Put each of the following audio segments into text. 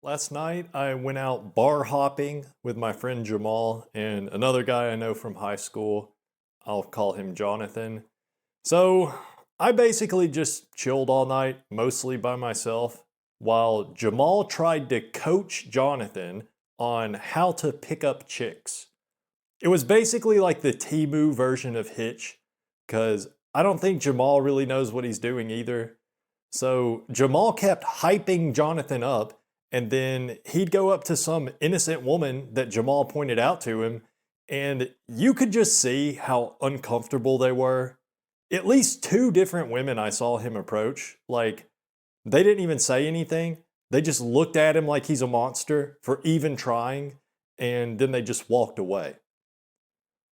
Last night I went out bar hopping with my friend Jamal and another guy I know from high school. I'll call him Jonathan. So I basically just chilled all night, mostly by myself, while Jamal tried to coach Jonathan on how to pick up chicks. It was basically like the Timu version of Hitch, because I don't think Jamal really knows what he's doing either. So Jamal kept hyping Jonathan up, and then he'd go up to some innocent woman that Jamal pointed out to him, and you could just see how uncomfortable they were. At least two different women I saw him approach. Like, they didn't even say anything. They just looked at him like he's a monster for even trying, and then they just walked away.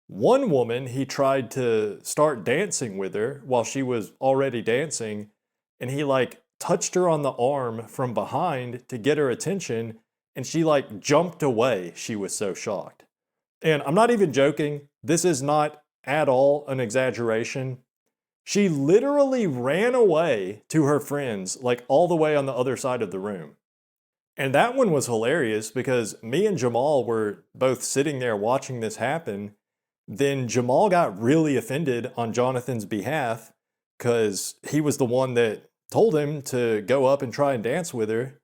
One woman, he tried to start dancing with her while she was already dancing, and he like touched her on the arm from behind to get her attention, and she like jumped away. She was so shocked. And I'm not even joking, this is not at all an exaggeration. She literally ran away to her friends, like all the way on the other side of the room. And that one was hilarious because me and Jamal were both sitting there watching this happen. Then Jamal got really offended on Jonathan's behalf because he was the one that told him to go up and try and dance with her.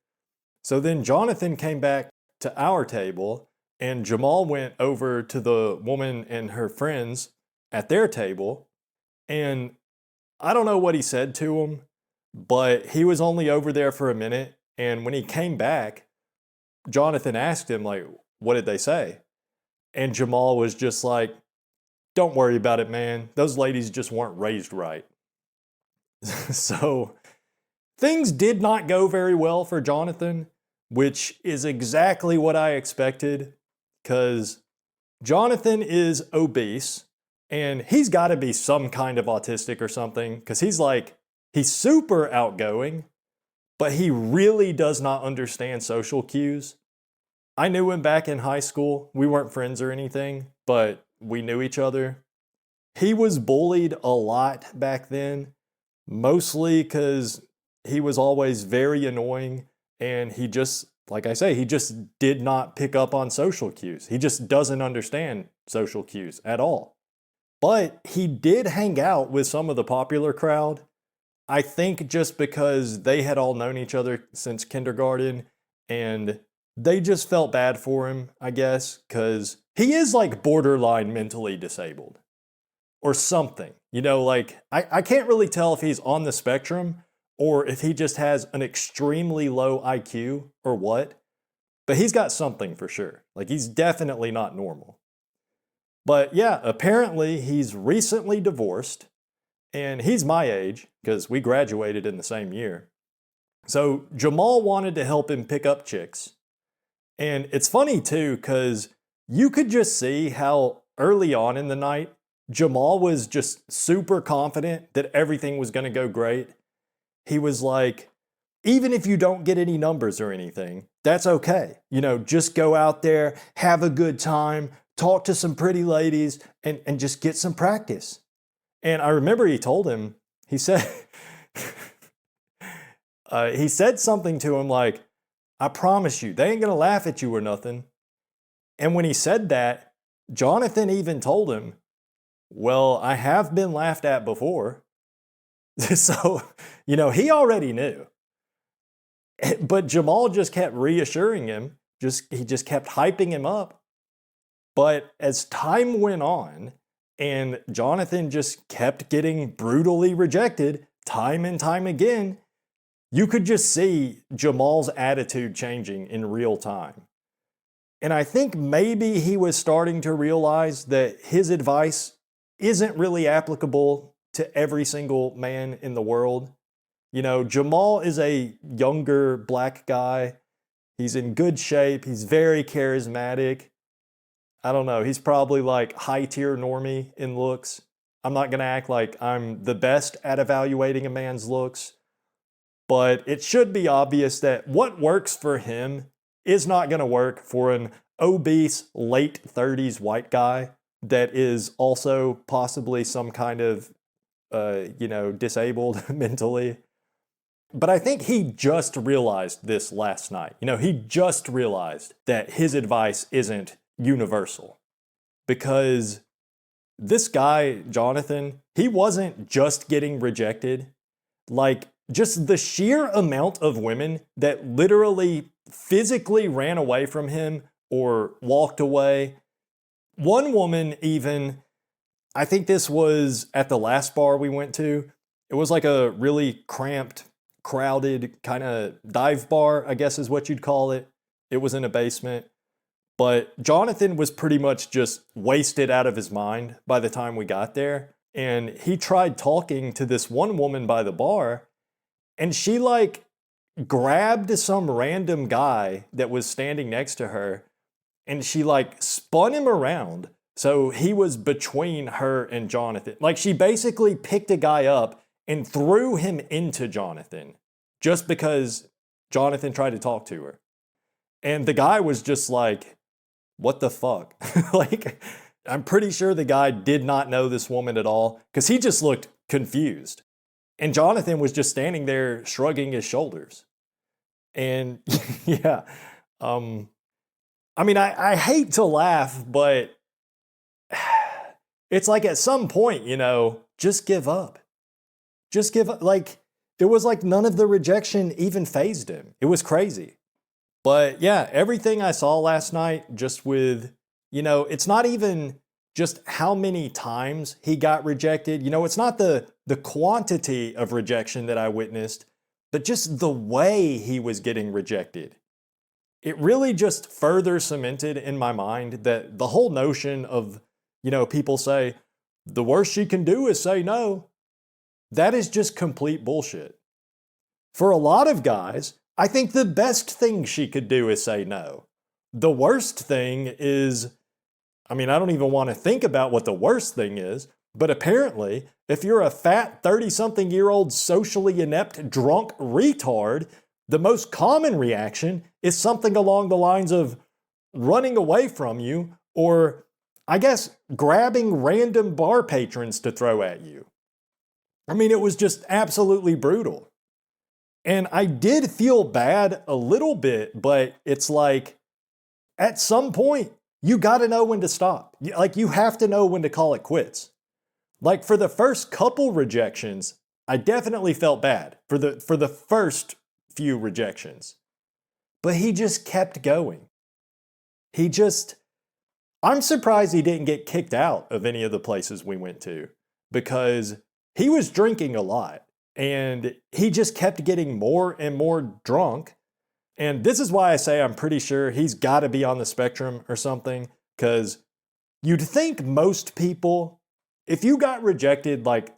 So then Jonathan came back to our table, and Jamal went over to the woman and her friends at their table. And I don't know what he said to them, but he was only over there for a minute. And when he came back, Jonathan asked him, like, what did they say? And Jamal was just like, don't worry about it, man. Those ladies just weren't raised right. So things did not go very well for Jonathan, which is exactly what I expected because Jonathan is obese and he's got to be some kind of autistic or something because he's super outgoing, but he really does not understand social cues. I knew him back in high school. We weren't friends or anything, but we knew each other. He was bullied a lot back then, mostly because he was always very annoying and he just, like I say, he just did not pick up on social cues. He just doesn't understand social cues at all. But he did hang out with some of the popular crowd. I think just because they had all known each other since kindergarten and they just felt bad for him, I guess, because he is like borderline mentally disabled or something. Like I can't really tell if he's on the spectrum or if he just has an extremely low IQ or what, but he's got something for sure. Like he's definitely not normal. But yeah, apparently he's recently divorced and he's my age because we graduated in the same year. So Jamal wanted to help him pick up chicks. And it's funny too, because you could just see how early on in the night, Jamal was just super confident that everything was going to go great. He was like, even if you don't get any numbers or anything, that's okay. Just go out there, have a good time, talk to some pretty ladies, and just get some practice. And I remember he told him, he said, he said something to him like, I promise you, they ain't gonna laugh at you or nothing. And when he said that, Jonathan even told him, well, I have been laughed at before. So, he already knew. But Jamal just kept reassuring him, he just kept hyping him up. But as time went on, and Jonathan just kept getting brutally rejected time and time again, you could just see Jamal's attitude changing in real time. And I think maybe he was starting to realize that his advice isn't really applicable to every single man in the world. Jamal is a younger black guy. He's in good shape. He's very charismatic. I don't know. He's probably like high tier normie in looks. I'm not going to act like I'm the best at evaluating a man's looks, but it should be obvious that what works for him is not going to work for an obese late 30s white guy that is also possibly some kind of, disabled mentally. But I think he just realized this last night. He just realized that his advice isn't universal. Because this guy, Jonathan, he wasn't just getting rejected. Like, just the sheer amount of women that literally physically ran away from him or walked away. One woman even, I think this was at the last bar we went to. It was like a really cramped, crowded kind of dive bar, I guess is what you'd call it. It was in a basement. But Jonathan was pretty much just wasted out of his mind by the time we got there. And he tried talking to this one woman by the bar, and she like grabbed some random guy that was standing next to her, and she like spun him around. So he was between her and Jonathan. Like, she basically picked a guy up and threw him into Jonathan just because Jonathan tried to talk to her. And the guy was just like, what the fuck? Like, I'm pretty sure the guy did not know this woman at all because he just looked confused. And Jonathan was just standing there shrugging his shoulders. And yeah, I mean, I hate to laugh, but it's like at some point, just give up. Just give up. Like, it was like none of the rejection even fazed him. It was crazy. But yeah, everything I saw last night, just with, it's not even just how many times he got rejected. It's not the quantity of rejection that I witnessed, but just the way he was getting rejected. It really just further cemented in my mind that the whole notion of, people say, the worst she can do is say no. That is just complete bullshit. For a lot of guys, I think the best thing she could do is say no. The worst thing is, I don't even want to think about what the worst thing is, but apparently, if you're a fat 30-something-year-old socially inept drunk retard, the most common reaction is something along the lines of running away from you, or, I guess, grabbing random bar patrons to throw at you. It was just absolutely brutal. And I did feel bad a little bit, but it's like, at some point, you gotta know when to stop. Like, you have to know when to call it quits. Like, for the first couple rejections, I definitely felt bad for the first few rejections. But he just kept going. I'm surprised he didn't get kicked out of any of the places we went to, because he was drinking a lot. And he just kept getting more and more drunk. And this is why I say I'm pretty sure he's got to be on the spectrum or something. Because you'd think most people, if you got rejected like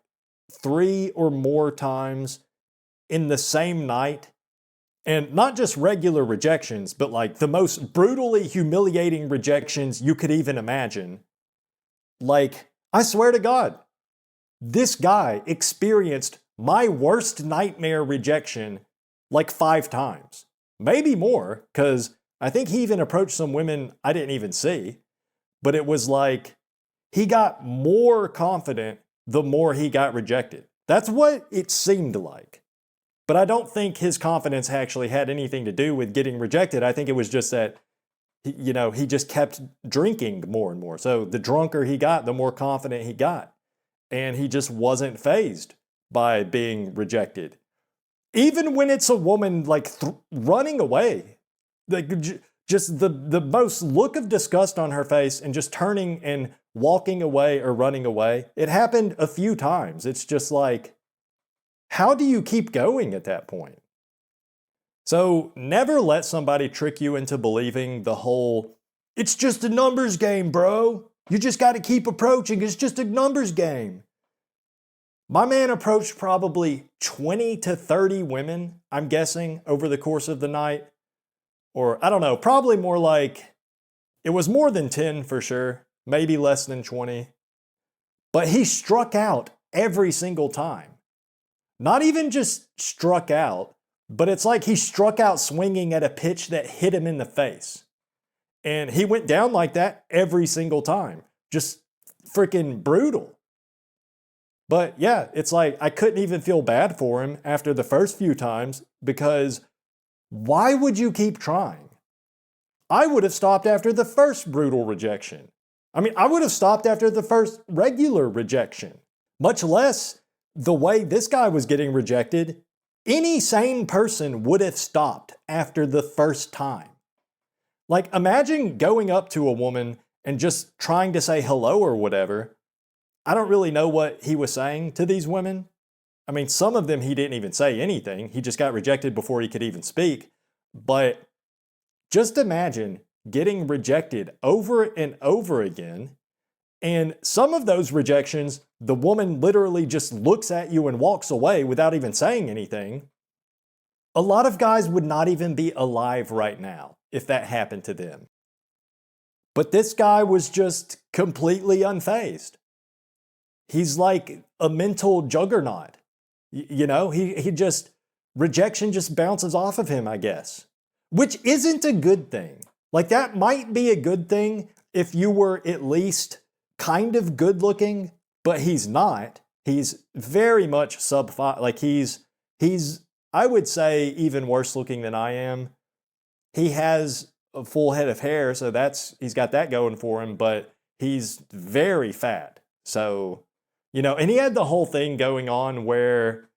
3 or more times in the same night, and not just regular rejections, but like the most brutally humiliating rejections you could even imagine, like, I swear to God, this guy experienced my worst nightmare rejection like 5 times. Maybe more, because I think he even approached some women I didn't even see. But it was like, he got more confident the more he got rejected. That's what it seemed like. But I don't think his confidence actually had anything to do with getting rejected. I think it was just that, he just kept drinking more and more. So the drunker he got, the more confident he got. And he just wasn't fazed by being rejected. Even when it's a woman like running away, like just the most look of disgust on her face and just turning and walking away or running away. It happened a few times. It's just like, how do you keep going at that point? So never let somebody trick you into believing the whole, it's just a numbers game, bro. You just got to keep approaching. It's just a numbers game. My man approached probably 20 to 30 women, I'm guessing, over the course of the night. Or, I don't know, probably more like, it was more than 10 for sure, maybe less than 20. But he struck out every single time. Not even just struck out, but it's like he struck out swinging at a pitch that hit him in the face. And he went down like that every single time. Just freaking brutal. But yeah, it's like I couldn't even feel bad for him after the first few times because why would you keep trying? I would have stopped after the first brutal rejection. I mean, I would have stopped after the first regular rejection, much less the way this guy was getting rejected. Any sane person would have stopped after the first time. Like, imagine going up to a woman and just trying to say hello or whatever. I don't really know what he was saying to these women. I mean, some of them he didn't even say anything. He just got rejected before he could even speak. But just imagine getting rejected over and over again. And some of those rejections, the woman literally just looks at you and walks away without even saying anything. A lot of guys would not even be alive right now if that happened to them. But this guy was just completely unfazed. He's like a mental juggernaut. You know, he just, rejection just bounces off of him, I guess. Which isn't a good thing. Like, that might be a good thing if you were at least kind of good looking, but he's not. He's very much sub 5. Like, he's I would say even worse looking than I am. He has a full head of hair, so he's got that going for him, but he's very fat. So, you know, and he had the whole thing going on where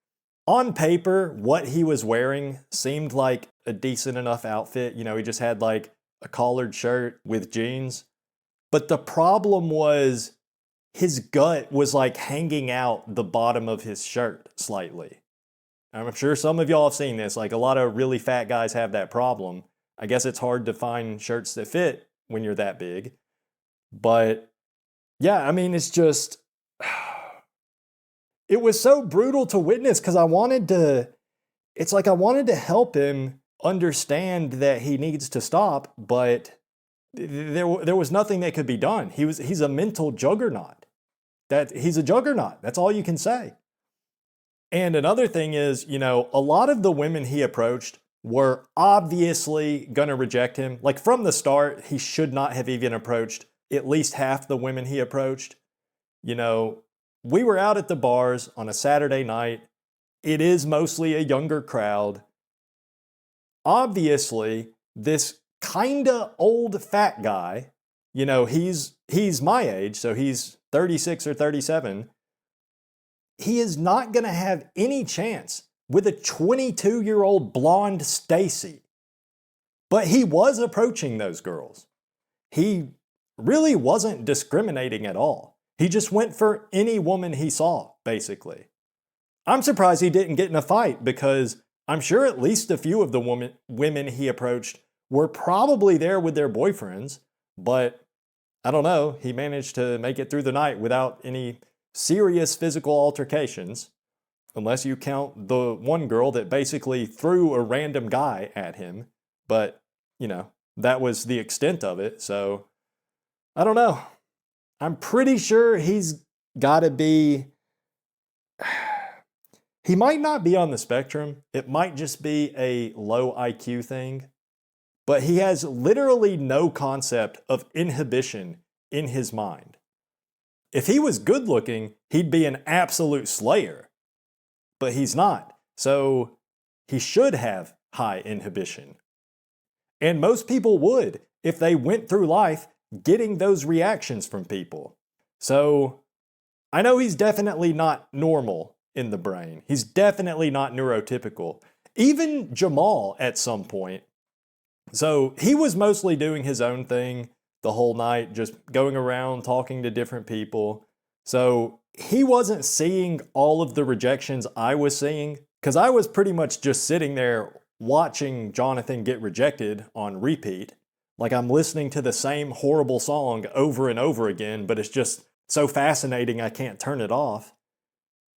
on paper, what he was wearing seemed like a decent enough outfit. You know, he just had like a collared shirt with jeans. But the problem was his gut was like hanging out the bottom of his shirt slightly. I'm sure some of y'all have seen this. Like, a lot of really fat guys have that problem. I guess it's hard to find shirts that fit when you're that big. But yeah, I mean, it's just, it was so brutal to witness because I wanted to help him understand that he needs to stop, but there was nothing that could be done. He's a mental juggernaut. He's a juggernaut. That's all you can say. And another thing is, you know, a lot of the women he approached were obviously going to reject him. Like, from the start, he should not have even approached at least half the women he approached. You know, we were out at the bars on a Saturday night. It is mostly a younger crowd. Obviously, this kinda old fat guy, you know, he's my age, so he's 36 or 37. He is not going to have any chance with a 22-year-old blonde Stacy. But he was approaching those girls. He really wasn't discriminating at all. He just went for any woman he saw, basically. I'm surprised he didn't get in a fight because I'm sure at least a few of the women he approached were probably there with their boyfriends, but I don't know, he managed to make it through the night without any serious physical altercations, unless you count the one girl that basically threw a random guy at him, but, you know, that was the extent of it, so I don't know. I'm pretty sure he's got to be... He might not be on the spectrum. It might just be a low IQ thing. But he has literally no concept of inhibition in his mind. If he was good looking, he'd be an absolute slayer. But he's not. So he should have high inhibition. And most people would if they went through life getting those reactions from people. So I know he's definitely not normal in the brain. He's definitely not neurotypical. Even Jamal at some point. So he was mostly doing his own thing the whole night, just going around talking to different people. So he wasn't seeing all of the rejections I was seeing, because I was pretty much just sitting there watching Jonathan get rejected on repeat. Like, I'm listening to the same horrible song over and over again, but it's just so fascinating I can't turn it off.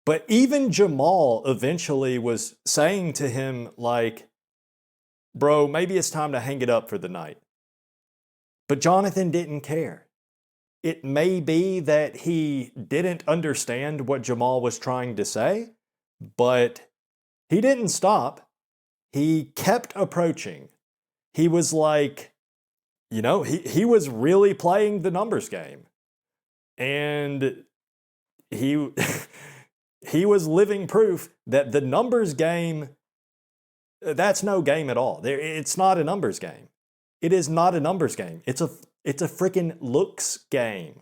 But even Jamal eventually was saying to him, like, bro, maybe it's time to hang it up for the night. But Jonathan didn't care. It may be that he didn't understand what Jamal was trying to say, but he didn't stop. He kept approaching. He was like, you know, he was really playing the numbers game. And he he was living proof that the numbers game, that's no game at all. It's not a numbers game. It is not a numbers game. It's a freaking looks game.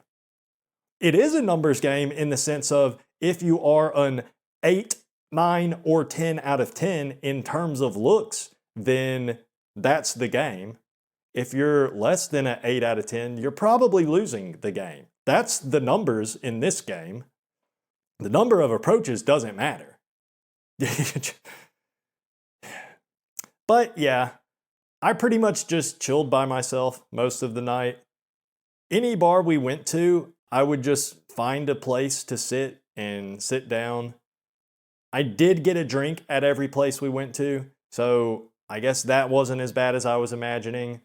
It is a numbers game in the sense of if you are an 8, 9, or 10 out of 10 in terms of looks, then that's the game. If you're less than an 8 out of 10, you're probably losing the game. That's the numbers in this game. The number of approaches doesn't matter. But yeah, I pretty much just chilled by myself most of the night. Any bar we went to, I would just find a place to sit and sit down. I did get a drink at every place we went to, so I guess that wasn't as bad as I was imagining.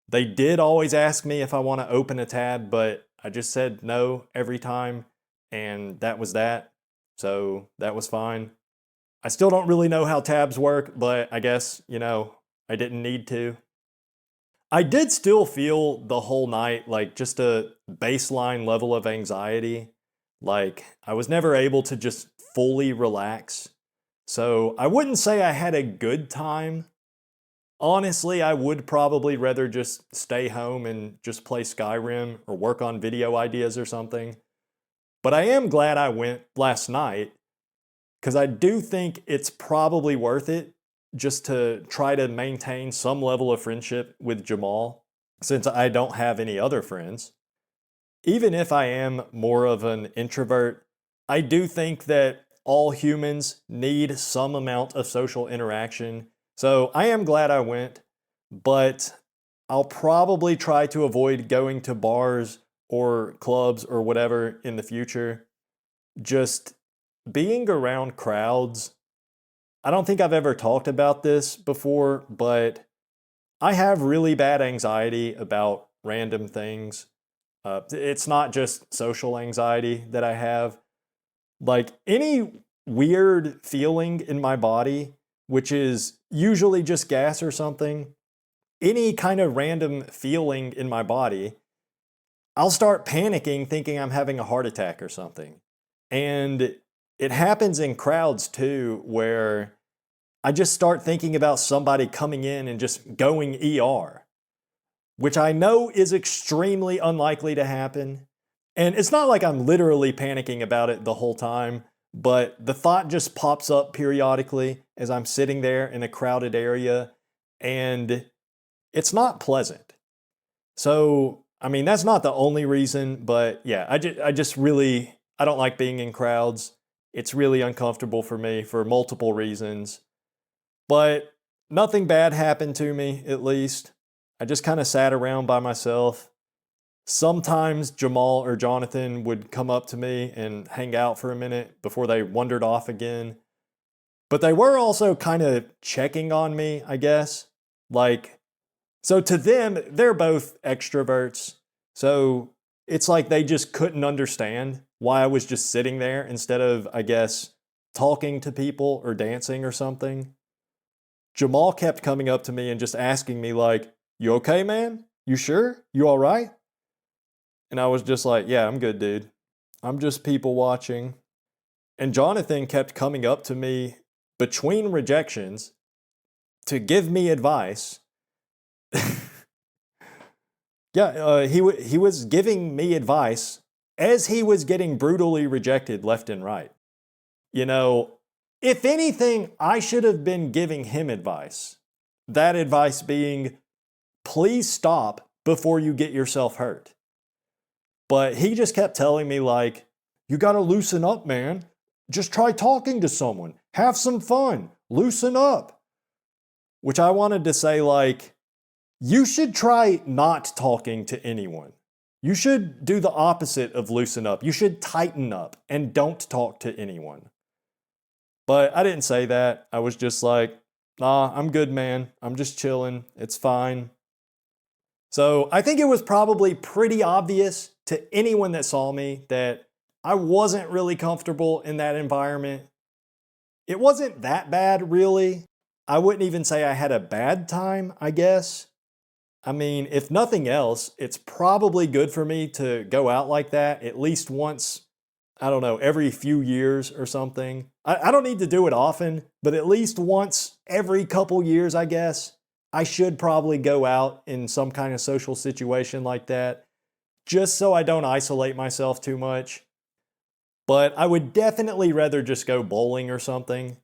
They did always ask me if I want to open a tab, but I just said no every time, and that was that. So that was fine. I still don't really know how tabs work, but I guess, I didn't need to. I did still feel the whole night like just a baseline level of anxiety. Like I was never able to just fully relax. So I wouldn't say I had a good time. Honestly, I would probably rather just stay home and just play Skyrim or work on video ideas or something. But I am glad I went last night because I do think it's probably worth it just to try to maintain some level of friendship with Jamal since I don't have any other friends. Even if I am more of an introvert, I do think that all humans need some amount of social interaction. So I am glad I went, but I'll probably try to avoid going to bars or clubs or whatever in the future. Just being around crowds. I don't think I've ever talked about this before, but I have really bad anxiety about random things. It's not just social anxiety that I have. Like any weird feeling in my body, which is usually just gas or something, any kind of random feeling in my body, I'll start panicking thinking I'm having a heart attack or something. And it happens in crowds too, where I just start thinking about somebody coming in and just going ER, which I know is extremely unlikely to happen. And it's not like I'm literally panicking about it the whole time, but the thought just pops up periodically as I'm sitting there in a crowded area, and it's not pleasant. So, I mean, that's not the only reason, but yeah, I don't like being in crowds. It's really uncomfortable for me for multiple reasons. But nothing bad happened to me, at least. I just kind of sat around by myself. Sometimes Jamal or Jonathan would come up to me and hang out for a minute before they wandered off again. But they were also kind of checking on me, I guess. So to them, they're both extroverts. So it's like they just couldn't understand why I was just sitting there instead of, I guess, talking to people or dancing or something. Jamal kept coming up to me and just asking me like, "You okay, man? You sure? You all right?" And I was just like, "Yeah, I'm good, dude. I'm just people watching." And Jonathan kept coming up to me between rejections to give me advice. Yeah, he was giving me advice as he was getting brutally rejected left and right. If anything, I should have been giving him advice. That advice being, please stop before you get yourself hurt. But he just kept telling me like, you gotta loosen up, man. Just try talking to someone. Have some fun. Loosen up. Which I wanted to say like, you should try not talking to anyone. You should do the opposite of loosen up. You should tighten up and don't talk to anyone. But I didn't say that. I was just like, nah, I'm good, man. I'm just chilling. It's fine. So I think it was probably pretty obvious to anyone that saw me that I wasn't really comfortable in that environment. It wasn't that bad, really. I wouldn't even say I had a bad time, I guess. I mean, if nothing else, it's probably good for me to go out like that at least once, I don't know, every few years or something. I don't need to do it often, but at least once every couple years, I guess, I should probably go out in some kind of social situation like that, just so I don't isolate myself too much. But I would definitely rather just go bowling or something,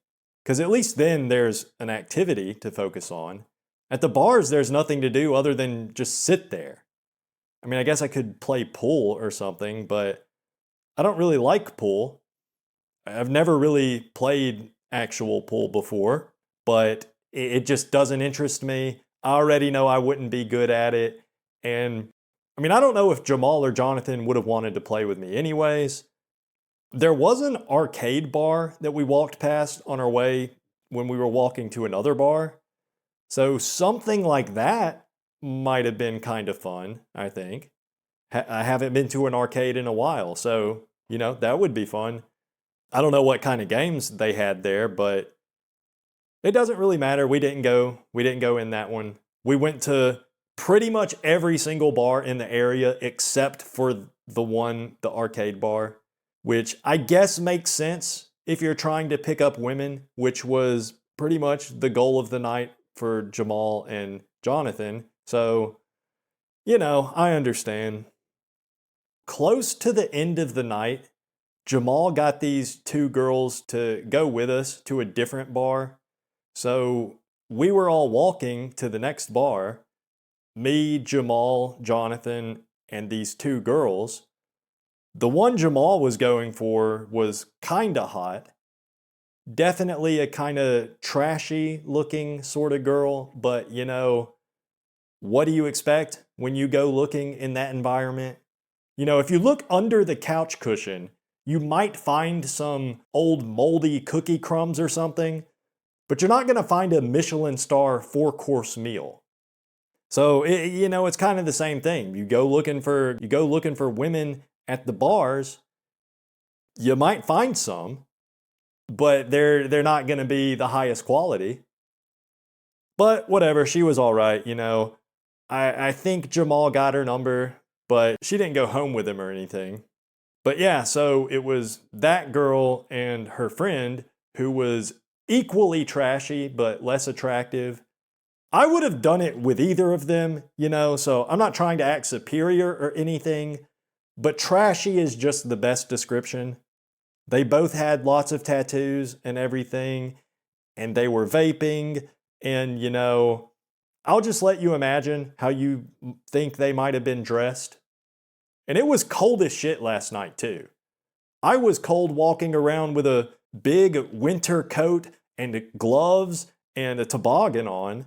because at least then there's an activity to focus on. At the bars, there's nothing to do other than just sit there. I mean, I guess I could play pool or something, but I don't really like pool. I've never really played actual pool before, but it just doesn't interest me. I already know I wouldn't be good at it. And I mean, I don't know if Jamal or Jonathan would have wanted to play with me anyways. There was an arcade bar that we walked past on our way when we were walking to another bar. So something like that might have been kind of fun, I think. I haven't been to an arcade in a while, so, that would be fun. I don't know what kind of games they had there, but it doesn't really matter. We didn't go in that one. We went to pretty much every single bar in the area except for the arcade bar, which I guess makes sense if you're trying to pick up women, which was pretty much the goal of the night for Jamal and Jonathan. So, I understand. Close to the end of the night, Jamal got these two girls to go with us to a different bar. So we were all walking to the next bar. Me, Jamal, Jonathan, and these two girls. The one Jamal was going for was kinda hot. Definitely a kinda trashy looking sort of girl, but what do you expect when you go looking in that environment? If you look under the couch cushion, you might find some old moldy cookie crumbs or something, but you're not going to find a Michelin star 4-course meal. So, it's kind of the same thing. You go looking for women at the bars, you might find some, but they're not going to be the highest quality. But whatever, she was all right, I think Jamal got her number, but she didn't go home with him or anything. But yeah, so it was that girl and her friend who was equally trashy but less attractive. I would have done it with either of them, so I'm not trying to act superior or anything, but trashy is just the best description. They both had lots of tattoos and everything, and they were vaping, and I'll just let you imagine how you think they might have been dressed. And it was cold as shit last night, too. I was cold walking around with a big winter coat and gloves and a toboggan on.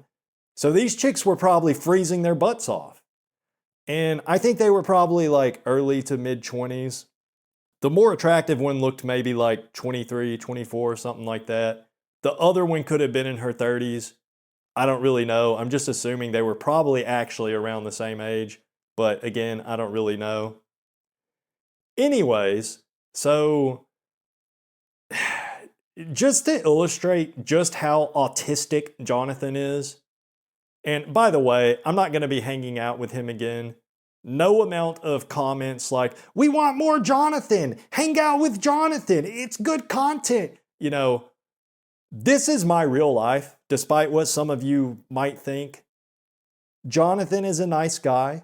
So these chicks were probably freezing their butts off. And I think they were probably like early to mid 20s. The more attractive one looked maybe like 23, 24, something like that. The other one could have been in her 30s. I don't really know. I'm just assuming they were probably actually around the same age. But again, I don't really know. Anyways, so just to illustrate just how autistic Jonathan is, and by the way, I'm not going to be hanging out with him again. No amount of comments like, we want more Jonathan, hang out with Jonathan, it's good content. This is my real life, despite what some of you might think. Jonathan is a nice guy.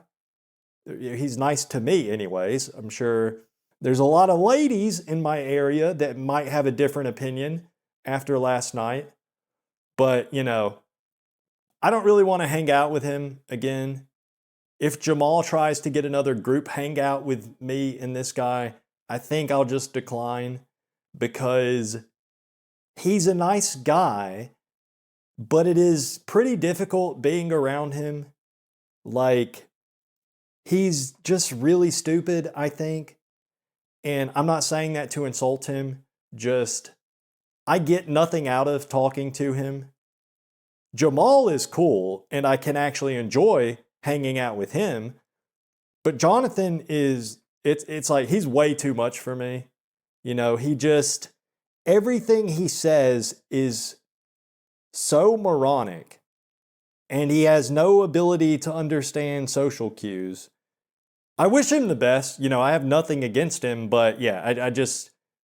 He's nice to me anyways. I'm sure there's a lot of ladies in my area that might have a different opinion after last night. But, I don't really want to hang out with him again. If Jamal tries to get another group hangout with me and this guy, I think I'll just decline because he's a nice guy, but it is pretty difficult being around him. Like, he's just really stupid, I think. And I'm not saying that to insult him, just I get nothing out of talking to him. Jamal is cool, and I can actually enjoy hanging out with him. But Jonathan it's like he's way too much for me. Everything he says is so moronic, and he has no ability to understand social cues. I wish him the best. I have nothing against him, but yeah,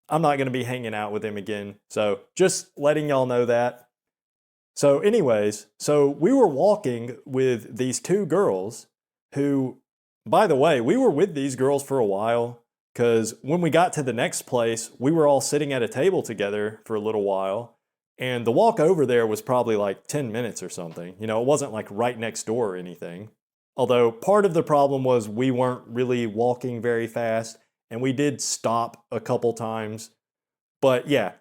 I'm not going to be hanging out with him again. So just letting y'all know that. So, anyways, we were walking with these two girls who, by the way, we were with these girls for a while because when we got to the next place, we were all sitting at a table together for a little while. And the walk over there was probably like 10 minutes or something. It wasn't like right next door or anything. Although part of the problem was we weren't really walking very fast and we did stop a couple times. But yeah,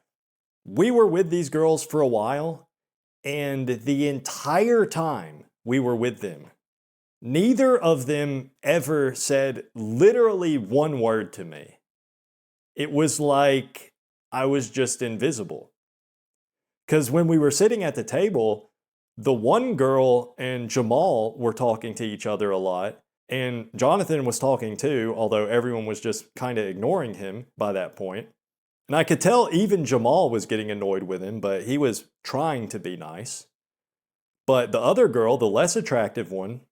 we were with these girls for a while. And the entire time we were with them, neither of them ever said literally one word to me. It was like I was just invisible. Because when we were sitting at the table, the one girl and Jamal were talking to each other a lot, and Jonathan was talking too, although everyone was just kind of ignoring him by that point. And I could tell even Jamal was getting annoyed with him, but he was trying to be nice. But the other girl, the less attractive one,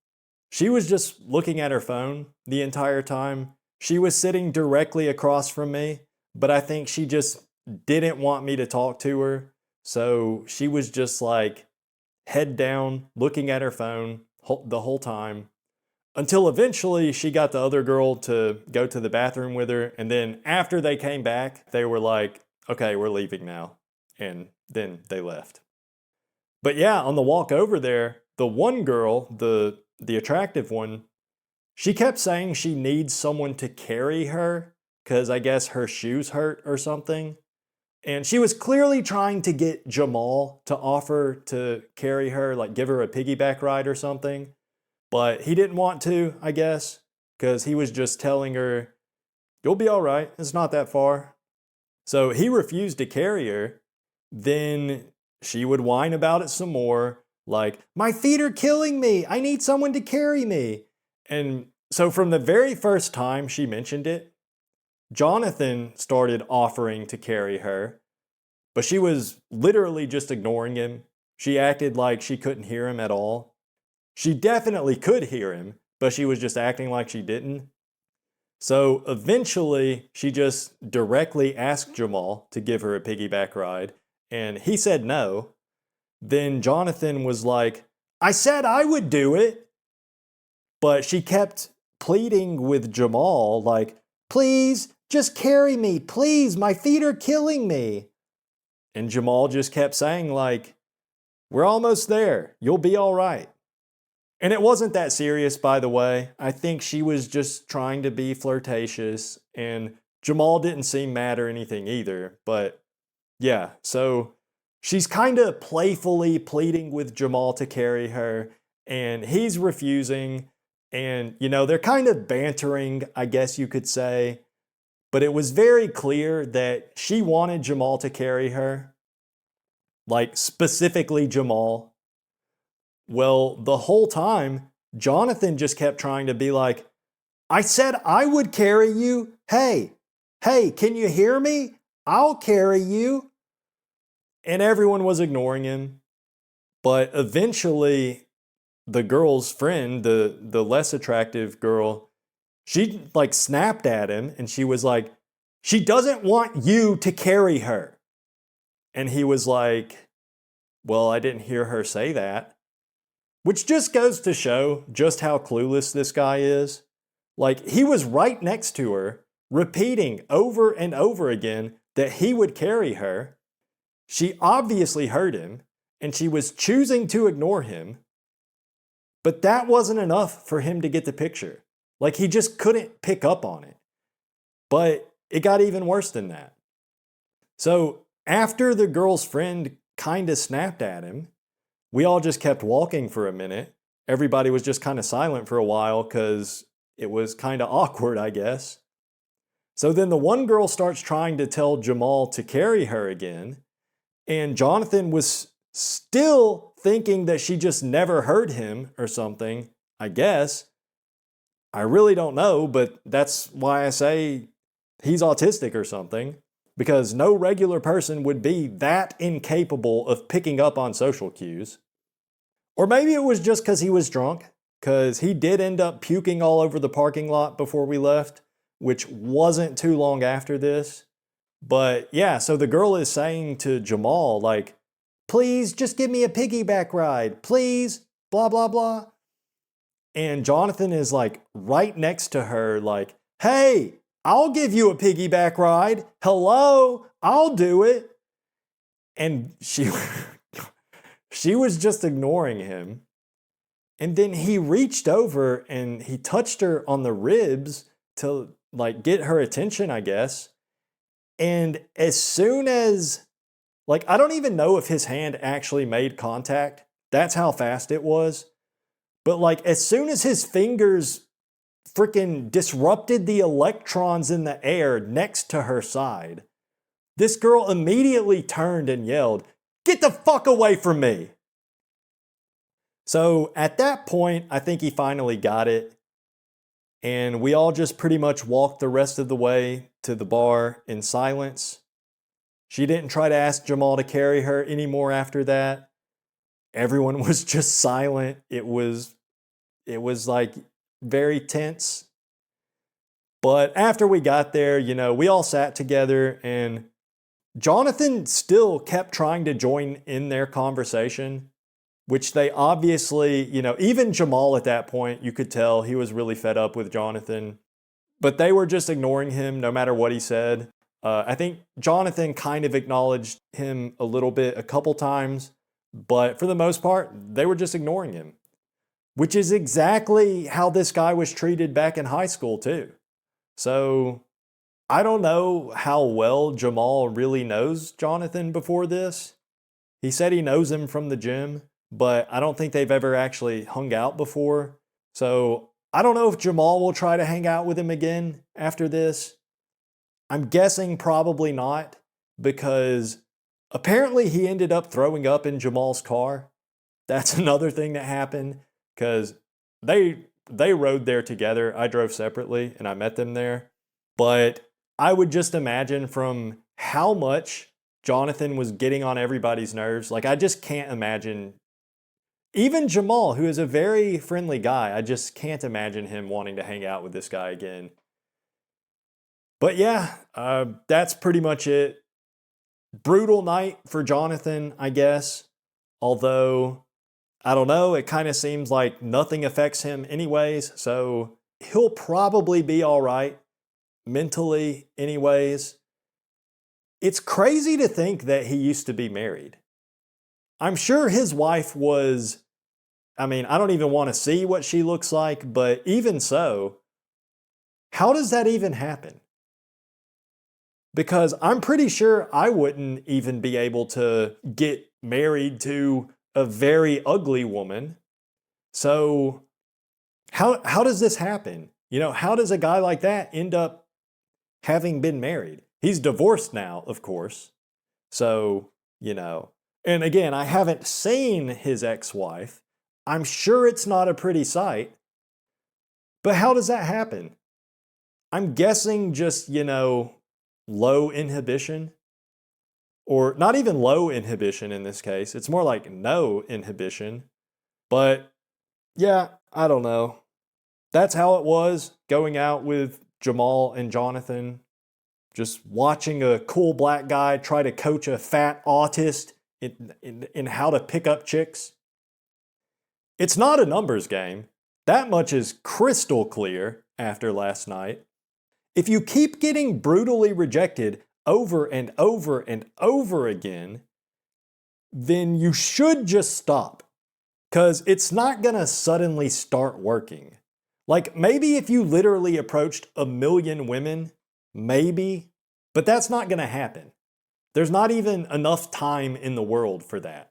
she was just looking at her phone the entire time. She was sitting directly across from me, but I think she just didn't want me to talk to her. So she was just like head down, looking at her phone the whole time. Until eventually she got the other girl to go to the bathroom with her. And then after they came back, they were like, okay, we're leaving now. And then they left. But yeah, on the walk over there, the one girl, the attractive one, she kept saying she needs someone to carry her because I guess her shoes hurt or something. And she was clearly trying to get Jamal to offer to carry her, like give her a piggyback ride or something. But he didn't want to, I guess, because he was just telling her, you'll be all right, it's not that far. So he refused to carry her. Then she would whine about it some more, like, my feet are killing me, I need someone to carry me. And so from the very first time she mentioned it, Jonathan started offering to carry her, but she was literally just ignoring him. She acted like she couldn't hear him at all. She definitely could hear him, but she was just acting like she didn't. So eventually, she just directly asked Jamal to give her a piggyback ride, and he said no. Then Jonathan was like, I said I would do it. But she kept pleading with Jamal, like, please, just carry me, please, my feet are killing me. And Jamal just kept saying, like, we're almost there, you'll be all right. And it wasn't that serious, by the way. I think she was just trying to be flirtatious, and Jamal didn't seem mad or anything either. But yeah, so she's kind of playfully pleading with Jamal to carry her, and he's refusing. And, they're kind of bantering, I guess you could say. But it was very clear that she wanted Jamal to carry her. Like, specifically Jamal. Well, the whole time, Jonathan just kept trying to be like, I said I would carry you. Hey, can you hear me? I'll carry you. And everyone was ignoring him. But eventually, the girl's friend, the less attractive girl, she like snapped at him and she was like, she doesn't want you to carry her. And he was like, well, I didn't hear her say that. Which just goes to show just how clueless this guy is. Like, he was right next to her, repeating over and over again that he would carry her. She obviously heard him, and she was choosing to ignore him. But that wasn't enough for him to get the picture. Like, he just couldn't pick up on it. But it got even worse than that. So, after the girl's friend kind of snapped at him, we all just kept walking for a minute. Everybody was just kind of silent for a while because it was kind of awkward, I guess. So then the one girl starts trying to tell Jamal to carry her again, and Jonathan was still thinking that she just never heard him or something, I guess. I really don't know, but that's why I say he's autistic or something, because no regular person would be that incapable of picking up on social cues. Or maybe it was just because he was drunk. because he did end up puking all over the parking lot before we left, which wasn't too long after this. But yeah, so the girl is saying to Jamal, like, please just give me a piggyback ride, please, blah, blah, blah. And Jonathan is like right next to her, like, hey, I'll give you a piggyback ride. Hello, I'll do it. And she was just ignoring him. And then he reached over and he touched her on the ribs to like get her attention, I guess. And as soon as, like, I don't even know if his hand actually made contact. That's how fast it was. But like, as soon as his fingers freaking disrupted the electrons in the air next to her side, this girl immediately turned and yelled, "Get the fuck away from me!" So at that point, I think he finally got it. And we all just pretty much walked the rest of the way to the bar in silence. She didn't try to ask Jamal to carry her anymore after that. Everyone was just silent. It was like very tense. But after we got there, you know, we all sat together and Jonathan still kept trying to join in their conversation, which they obviously, you know, even Jamal at that point, you could tell he was really fed up with Jonathan. But they were just ignoring him no matter what he said. I think Jonathan kind of acknowledged him a little bit a couple times, but for the most part, they were just ignoring him, which is exactly how this guy was treated back in high school too. So I don't know how well Jamal really knows Jonathan before this. He said he knows him from the gym, but I don't think they've ever actually hung out before. So I don't know if Jamal will try to hang out with him again after this. I'm guessing probably not, because apparently he ended up throwing up in Jamal's car. That's another thing that happened, because they rode there together. I drove separately and I met them there. But I would just imagine from how much Jonathan was getting on everybody's nerves, like I just can't imagine, even Jamal, who is a very friendly guy, I just can't imagine him wanting to hang out with this guy again. But yeah, that's pretty much it. Brutal night for Jonathan, I guess. Although, I don't know, it kind of seems like nothing affects him anyways, so he'll probably be all right mentally anyways. It's crazy to think that he used to be married. I'm sure his wife was, I mean, I don't even want to see what she looks like, but even so, how does that even happen? Because I'm pretty sure I wouldn't even be able to get married to a very ugly woman. So how does this happen? You know, how does a guy like that end up having been married? He's divorced now, of course. So, you know, and again, I haven't seen his ex-wife. I'm sure it's not a pretty sight. But how does that happen? I'm guessing just, you know, low inhibition, or not even low inhibition in this case. It's more like no inhibition. But yeah, I don't know. That's how it was going out with Jamal and Jonathan. Just watching a cool black guy try to coach a fat autist in how to pick up chicks. It's not a numbers game. That much is crystal clear after last night. If you keep getting brutally rejected over and over and over again, then you should just stop. Because it's not going to suddenly start working. Like maybe if you literally approached 1 million women, maybe, but that's not going to happen. There's not even enough time in the world for that.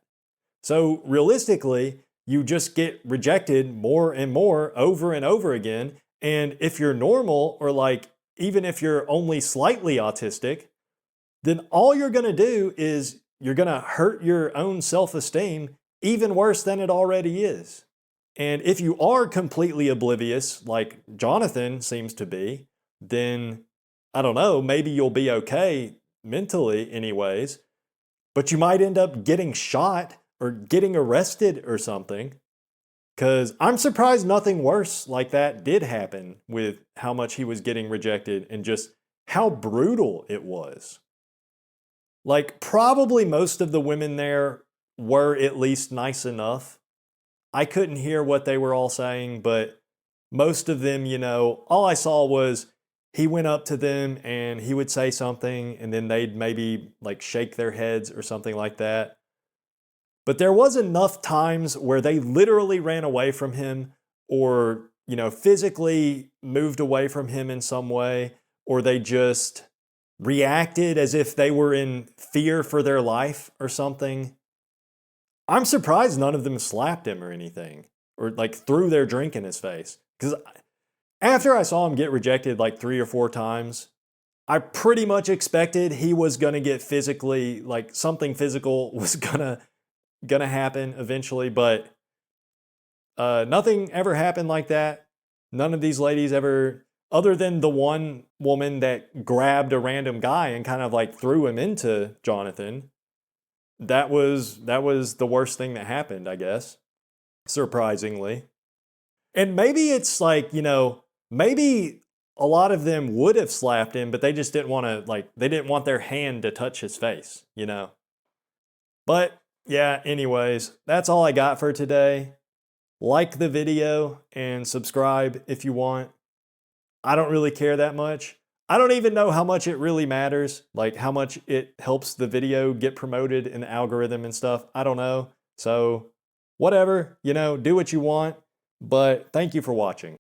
So realistically, you just get rejected more and more over and over again. And if you're normal, or like even if you're only slightly autistic, then all you're going to do is you're going to hurt your own self-esteem even worse than it already is. And if you are completely oblivious, like Jonathan seems to be, then I don't know, maybe you'll be okay mentally anyways, but you might end up getting shot or getting arrested or something. Because I'm surprised nothing worse like that did happen with how much he was getting rejected and just how brutal it was. Like, probably most of the women there were at least nice enough. I couldn't hear what they were all saying, but most of them, all I saw was he went up to them and he would say something and then they'd maybe like shake their heads or something like that. But there was enough times where they literally ran away from him or, physically moved away from him in some way, or they just reacted as if they were in fear for their life or something. I'm surprised none of them slapped him or anything, or like threw their drink in his face. Because after I saw him get rejected like 3 or 4 times, I pretty much expected he was gonna get physically, like something physical was gonna happen eventually, but nothing ever happened like that. None of these ladies ever, other than the one woman that grabbed a random guy and kind of like threw him into Jonathan. That was the worst thing that happened, I guess, surprisingly. And maybe it's like, maybe a lot of them would have slapped him, but they just didn't want to, like, they didn't want their hand to touch his face, But yeah, anyways, that's all I got for today. Like the video and subscribe if you want. I don't really care that much. I don't even know how much it really matters, like how much it helps the video get promoted in the algorithm and stuff. I don't know. So whatever, do what you want. But thank you for watching.